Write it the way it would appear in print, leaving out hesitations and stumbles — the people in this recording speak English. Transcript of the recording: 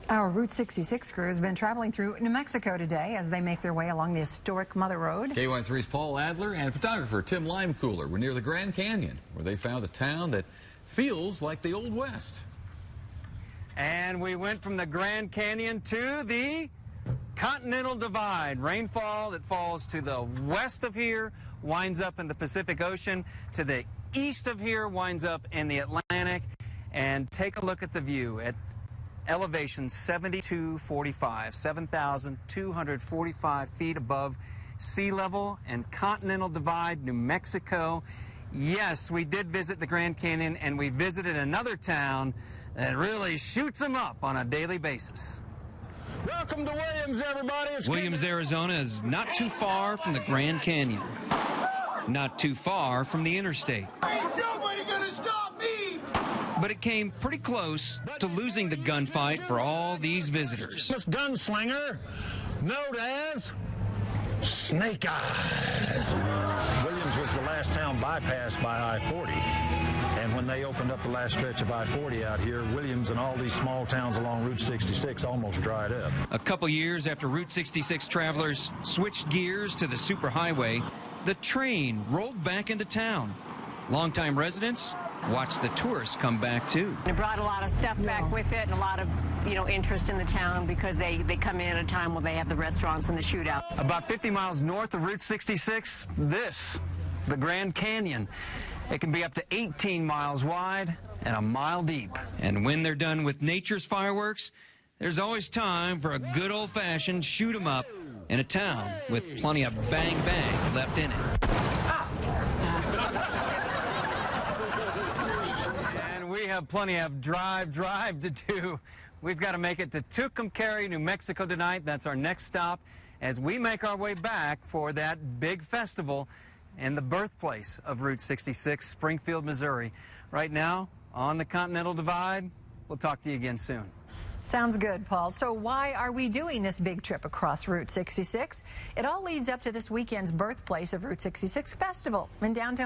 Our Route 66 crew has been traveling through New Mexico today as they make their way along the historic Mother Road. KY3's Paul Adler and photographer Tim Limecooler were near the Grand Canyon, where they found a town that feels like the Old West. And we went from the Grand Canyon to the Continental Divide. Rainfall that falls to the west of here winds up in the Pacific Ocean, to the east of here winds up in the Atlantic. And take a look at the view at elevation 7,245, 7,245 feet above sea level, and Continental Divide, New Mexico. Yes, we did visit the Grand Canyon, and we visited another town that really shoots them up on a daily basis. Welcome to Williams, everybody. Williams, Arizona is not too far from the Grand Canyon, not too far from the interstate. Ain't nobody gonna stop me! But it came pretty close to losing the gunfight for all these visitors. This gunslinger, known as Snake Eyes. Williams was the last town bypassed by I-40. And when they opened up the last stretch of I-40 out here, Williams and all these small towns along Route 66 almost dried up. A couple years after Route 66 travelers switched gears to the superhighway, the train rolled back into town. Longtime residents watched the tourists come back too. It brought a lot of stuff back with it and a lot of, interest in the town because they come in at a time when they have the restaurants and the shootout. About 50 miles north of Route 66, the Grand Canyon. It can be up to 18 miles wide and a mile deep. And when they're done with nature's fireworks, there's always time for a good old-fashioned shoot 'em up in a town with plenty of bang-bang left in it. And we have plenty of drive to do. We've got to make it to Tucumcari, New Mexico tonight. That's our next stop as we make our way back for that big festival and the birthplace of Route 66, Springfield, Missouri. Right now, on the Continental Divide, we'll talk to you again soon. Sounds good, Paul. So why are we doing this big trip across Route 66? It all leads up to this weekend's birthplace of Route 66 Festival in downtown